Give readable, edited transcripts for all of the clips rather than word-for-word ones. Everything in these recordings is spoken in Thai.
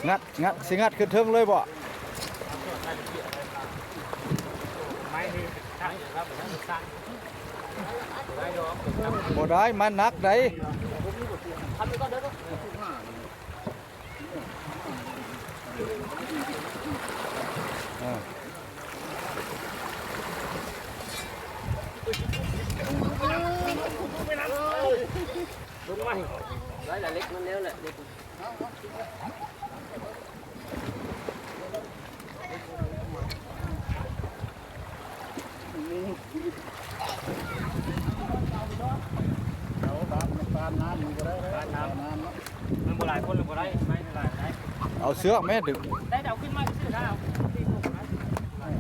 งัดสิงัดขึ้นเทิงเลยบ่บ่ได้มันหนักได้ลงมาไว้ละเล็กมันแล้วแหละเล็กมันบ่หลายคนหรือบ่ได้ไม่หลายได้เอาเสือกแม่ดึงได้เอาขึ้นมาซื้อได้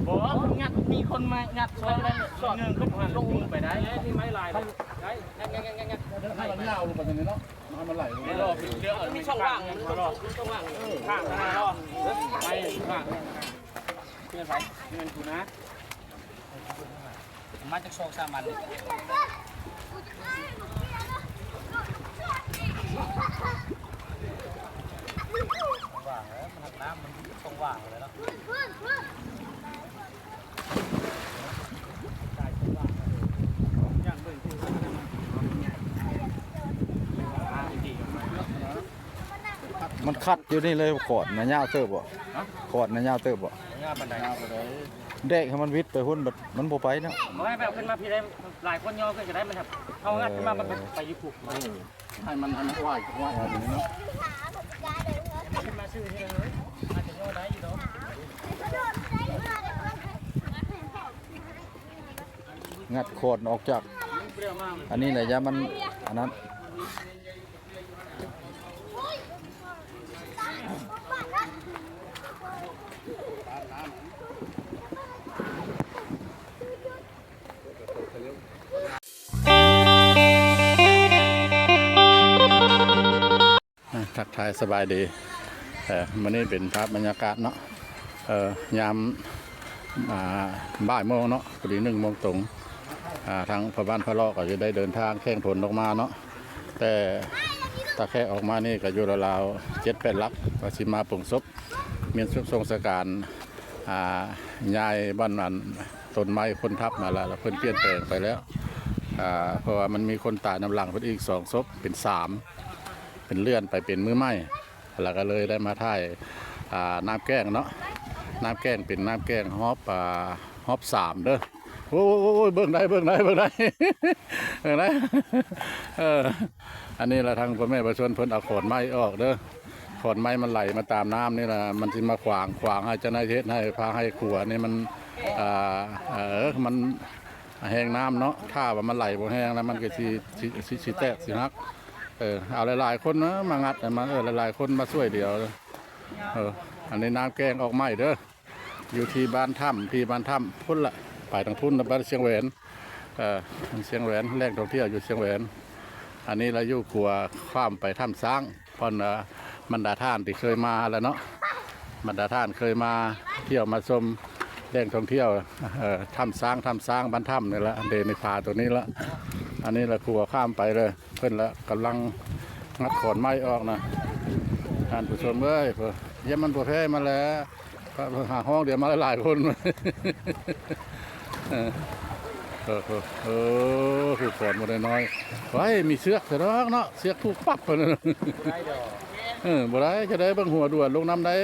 บอกว่างัดมีคนมางัดซอยได้ซอยเงินขึ้นลงไปได้ที่ไม่ลายได้งัดให้มันยาวลงไปอย่างนี้เนาะให้มันไหลลงไปมีช่องว่างช่องว่างข้างนะรอไปข้างเพื่อนไปเงินกูนะมาจากโชคสามันว่างแล้วมันหักน้ำมันช่องว่างเลยเนาะมันคัดอยู่นี่เลยขอดนะยาวเติบบ่ขอดนะยาวเติบบ่เด็กให้มันวิทย์ไปหุ่นมันบ่ไปเนาะไม่แบบขึ้นมาพี่ได้หลายคนย่อขึ้นจะได้มันแบบเอางัดขึ้นมามันไปยุบให้มันว่ายอย่างนี้เนาะขึ้นมาซื้อที่เลยอาจจะย่อได้อยู่เนาะงัดขอดออกจากอันนี้แหละยามันอันนั้นทักทายสบายดีมันนี่เป็นภาพบรรยากาศเนาะยามบ่ายโมงเนาะพอดี1 โมงตรงทางพระบ้านพระเลาะก็จะได้เดินทางแข่งผลออกมาเนาะแต่ตาแค่ออกมานี่ก็อยู่ราวๆ7-8 ลักก็สิมาปลงศพมีทรงสการยายบ้านนั้นต้นไม้คนทับมาแล้วเพิ่นเปลี่ยนแปลงไปแล้วเพราะว่ามันมีคนตายน้ำหลังเพิ่นอีก2 ศพเป็น3เป็นเลื่อนไปเป็นมือไม้แล้วก็เลยได้มาถ่ายน้ำแกงเนาะน้ำแกงเป็นน้ำแกงฮอบ3เด้อโอ้ยเบิ่งได้เบิ่งได้อันนี้ละทางพ่อแม่ประชาชนเพิ่นเอาขอนไม้ออกเด้อขอนไม้มันไหลมาตามน้ำนี่แหละมันสิมาขวางให้เจ้าหน้าที่ให้พาให้ขัวนี่มันมันแห้งน้ำเนาะถ้าว่ามันไหลบ่แห้งแล้วมันก็สิแตกสิฮักเอาหลายๆคนนะมางัดมาหลายๆคนมาช่วยเดียวอันนี้น้ำแกงออกใหม่เด้ออยู่ที่บ้านถ้ำพุ่นละไปทางพุ่นบ้านเชียงแหวนเชียงแหวนแหล่งท่องเที่ยวอยู่เชียงแหวนอันนี้เราอยู่ขัวข้ามไปถ้ำช้างพอนบรรดาท่านที่เคยมาแล้วเนาะบรรดาท่านเคยมาเที่ยวมาชมแหล่งท่องเที่ยวถ้ำช้างบ้านถ้ำนี่แหละเดนิพาตัวนี้ละอันนี้เราขัวข้ามไปเลยเพิ่นละกำลังงัดขอนไม้ออกนะท่านผู้ชมเอ้ยเยี่ยมมันตัวแพ้มาแล้วหาห้องเดี๋ยวมาหลายคนคือขอนมาได้น้อยไว้มีเสือกเถอะเนาะเสือกถูกปั๊บเลยบ่ได้จะได้เบิ่งหัวด่วนลงน้ำได้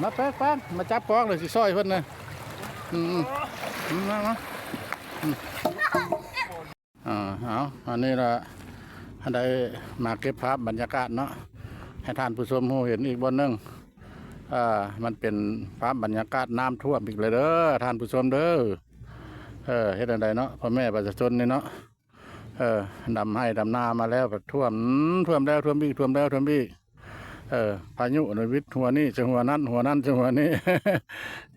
มาแป๊กมาจับกองเลยสิซอยเพิ่นนะมาเอาอันนี้ละได้มาเก็บภาพบรรยากาศเนาะให้ท่านผู้ชมเห็นอีกบนนึงมันเป็นภาพบรรยากาศน้ำท่วมอีกเลยเด้อท่านผู้ชมเด้อเฮ็ดอะไรเนาะพ่อแม่ประชาชนนี่เนาะดำให้ดำนามาแล้วท่วมแล้วท่วมอีกพายุในวิทย์หัวนี้จะหัวนั้นจะหัวนี้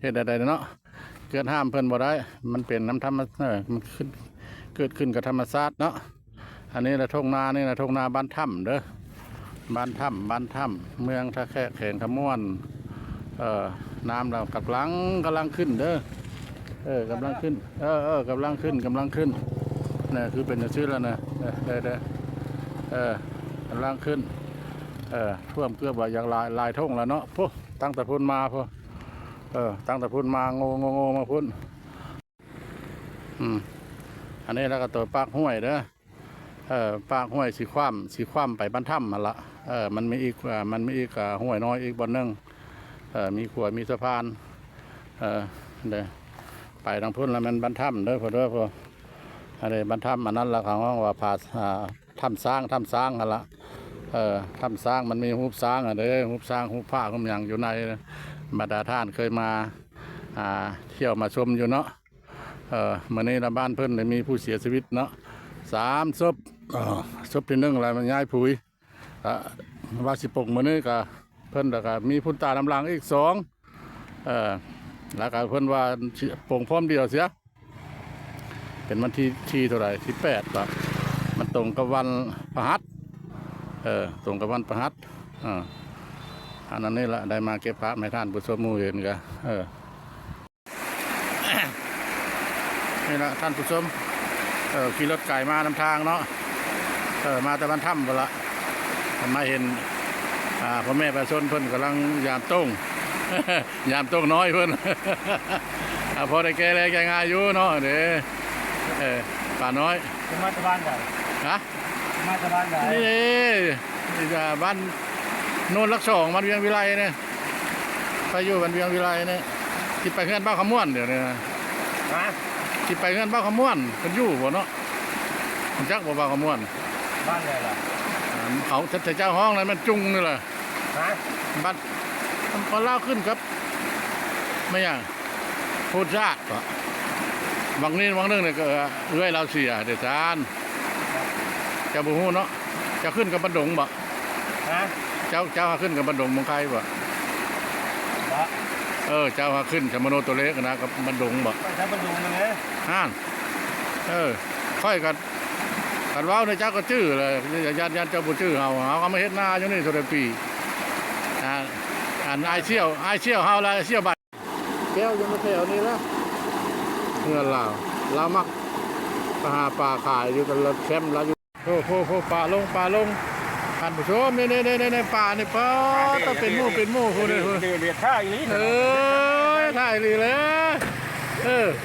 เฮ็ดอะไรเนาะเกิดห้ามเพิ่นบ่ได้มันเป็นน้ำธรรมมันเกิดขึ้นกับธรรมชาติเนาะอันนี้ละทุ่งนานี่ละทุ่งนาบ้านถ้ำเด้อบ้านถ้ำเมืองท่าแค่แข่งขมวนน้ำเรากำลังขึ้นเด้อกำลังขึ้นกำลังขึ้นนี่คือเป็นชื่อแล้วนะ กำลังขึ้นท่วมเกือบว่าอย่างลายท่งแล้วเนาะพวกตั้งแต่พุ่นมาพวกตั้งแต่พุ่นมาโง่มาพุ่นอันนี้แล้วก็ตัวปากห้วยเด้อปากห้วยสีคว่ำไปบ้านถ้ำมาละมันมีอีกห้วยน้อยอีกบนนึงมีขวดมีสะพานเด้อไปทางพุ่นแล้วมันบ้านถ้ำเด้อพออันนี้บ้านถ้ำอันนั้นละเขาว่าพาถ้ำสร้างกันละถ้ำสร้างมันมีหูบสร้างเด้อหูบสร้างหูบผ้าหูบอย่างอยู่ในบรรดาท่านเคยมาเที่ยวมาชมอยู่เนาะเมื่อนี้ละบ้านเพิ่นเลยมีผู้เสียชีวิตเนาะ3 ศพศพที่1อะไรมันย้ายผุยว่าสิปกมื้อนี้ก็เพิ่นแล้วก็มีพุ่นตาลำลังอีก2แล้วก็เพิ่นว่าปงพร้อมเดียวเสียเป็นวันที่เท่าไหร่ที่8ครับมันตรงกับวันพฤหัสตรงกับวันพฤหัสอันนั้นนี่แหละได้มาเก็บพระไม่ท่านผู้ชมหมู่เห็นกันนี่แหละท่านผู้ชมขี่รถไก่มานำทางเนาะมาแต่บ้านถ้ำไปละมาเห็นพ่อแม่ประชาชนเพิ่นกำลังยามต้ง ยามต้งน้อยเพิ่น พอได้แก่แรงแก่งอายุเนาะเด้ป่าน้อย จะมาจากบ้านไหน ฮะ มาจากบ้านไหน นี่จะบ้านโนนลัก2มันเวียงวิไลเนี่ยไปอยู่บ้านเวียงวิไลเนี่ยที่ไปเฮือนบ้านขม้วนเดี๋ยวนี้นะที่ไปเฮือนบ้านขม้วนเพิ่นอยู่บ่เนาะผมจักบ่บ้านขม้วน บ้านไหนล่ะ เขาจะเจ้าห้องนั้นมันจุงนี่แหละบ้านมันพอเล่าขึ้นครับไม่อย่างพูดชาติบางนึงเนี่ยก็เอื้อยเราเสียเดี๋ยวจานจะบูฮู้เนาะจะขึ้นกับบันดงบ่เจ้าขึ้นกับบันดงมงไคบ่เจ้าขึ้นชมโนตัวเล็กนะกับบันดงบ่ ใช้บันดุงมันเลยค่อยกันว้าวในเจ้าก็ชื่อเลยยันเจ้าบุชื่อเขาก็ไม่เห็นหน้าอยู่นี่สุดปีไอเชี่ยวเฮาละเชี่ยวบัดแก้วยังมาแถวนี้แล้วเพื่อนเรามักหาปลาขายอยู่กันละแคมป์เราอยู่โผปลาลงท่านผู้ชมในป่าในป่าต้องเป็นหมู่คนเลย เดือดท่าอย่างนี้ถ่ายลีเลย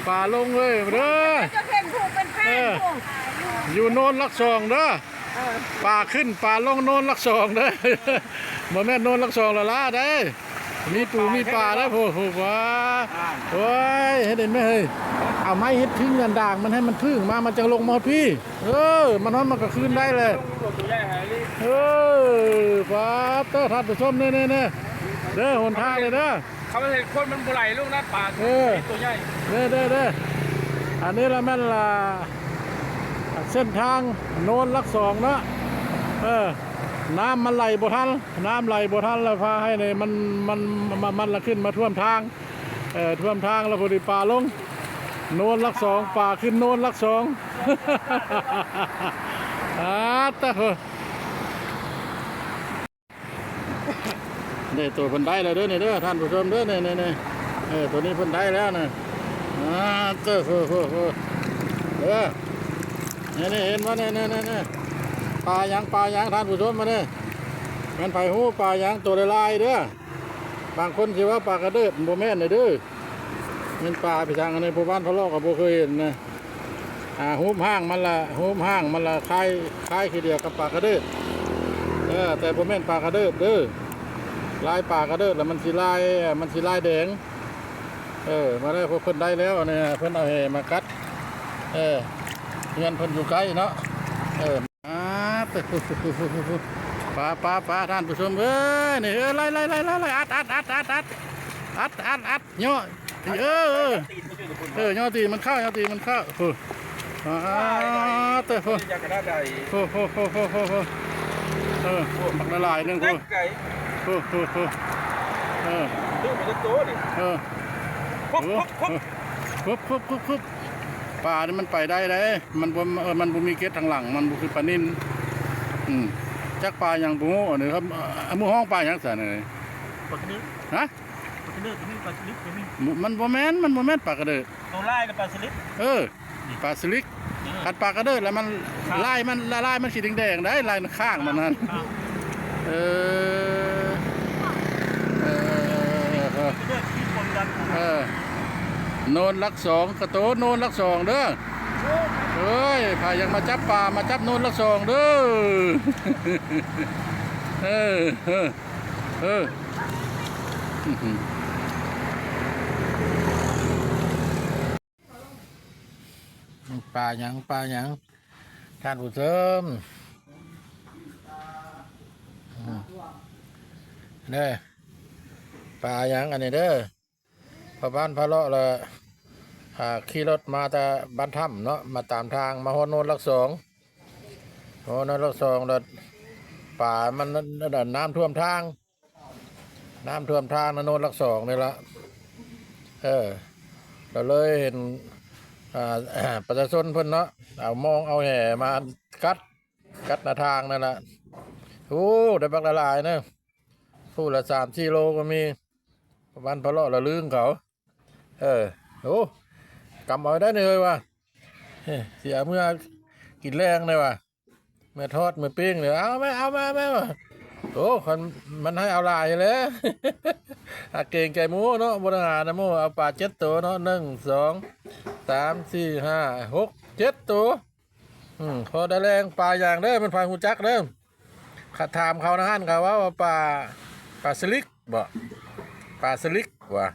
ปลาลงเลยเด้อ จะเห็นผูกเป็นแป้งผูก อยู่โนนลัก2เด้อปลาขึ้นปลาลงโนนลัก2เด้อบ่แม่นโนนลัก2ละล่ะได้มีปูมีปลาแล้วโหว่าโอ้ยเห็นไหมเฮ้ยเอาไม้เฮ็ดพึ่งกันด่างมันให้มันพึ่งมามันจะลงมาพี่มันก็คืนได้เลยป้าเตอร์ท่านผู้ชมเนี่ยเด้อหนทางเลยเด้อ เขาไม่เห็นคนมันบุไหลลูกนัดปากตัวใหญ่เด้ออันนี้ละแม่นละเส้นทางโนนลัก2เนาะน้ำมันไหลบ่ทันแล้วพาให้เนี่ยมันละขึ้นมาท่วมทางแล้วพอดีป่าลงโนนลัก2ป่าขึ้นโนนลัก2ตะนี่ตัวพันได้แล้วเด้อนี่เด้อท่านผู้ชมเด้อนี่ตัวนี้พันได้แล้วนะเจ้านี่เห็นว่านี่ปลายังท่านผู้ชมมาเนี่ยมันไผ่หูปลายังตัวลายเด้อบางคนคิดว่าปลากระเดิดโบแม่นเลยเด้อมันปลาไปทางในหมู่บ้านพะลอกกับโบเคยเห็นนะหูห้างมันละคล้ายคือเดียวกับปลากระเดิดแต่โบแม่นปลากระเดิดเด้อลายปลากระเดิดแล้วมันสีลายแดงมาได้พวกเพิ่นได้แล้วเนี่ยเพิ่นเอาแห่มากัดเงินเพิ่นอยู่ไกลเนาะปลาท่านผู้ชมนี่ไล่อัดย่อย่อตีมันเข้าเตะปักละลายนึงคุบปลานี่มันไปได้เลยมันบ่มีเกล็ดทางหลังมันบ่คือปลานิ่นจักปลาอย่างบุ้งนี่ครับมือห้องปลาอย่างแสนเลย ปลากระดึ๊บ ฮะ ปลากระดึ๊บนี่ปลาสลิดนี่ มันบ่แม่นปลากระเดิด ตัวไล่กับปลาสลิดปลาสลิก ขัดปลากระเดิดแล้วมันลายมันละลายมันสีแดงๆได้ลายข้างมันนั่นเออเออเออ เลือกที่คนกัน เออโนนลักสองกระโตโนนลักสองเด้อเฮ้ยพายังมาจับปลามาจับโนนลักสองเด้อเออเออเออปลาหยังท่านผู้ชมเด้อปลาหยังอันนี้เด้อพอบ้านพะเลาะเลยขี่รถมาแต่บ้านถ้ำเนาะมาตามทางมาฮอนโนนลักสองฮอนโนนลักสองแล้วป่ามันน้ำท่วมทางนะโนนลักสองนี่ละเราเลยเห็นประชาชนเพิ่นเนาะเอามองเอาแห่มากัดหน้าทางนั่นแหละโอ้ได้บักละลายเนาะผู้ละ3-4 โลก็มีบ้านพะเลาะละลืงเขาโอ้กำเอาได้เลยว่ะเสียเมื่อกินแรงเลยว่ะเมื่อทอดเมื่อปิ้งเลยเอาไหมว่ะโอ้คนมันให้เอาลายเลย เก่งใจหมูเนาะบนอาหารนะหมูเอาปลา7 ตัวเนาะ1 2 3 4 5 6 7 ตัวพอได้แรงปลาอย่างเด้อมันพายหูจักเด้อขัดถามเขานะฮั่นเขาว่าปลาสลิกบ่ปลาสลิกว่ะ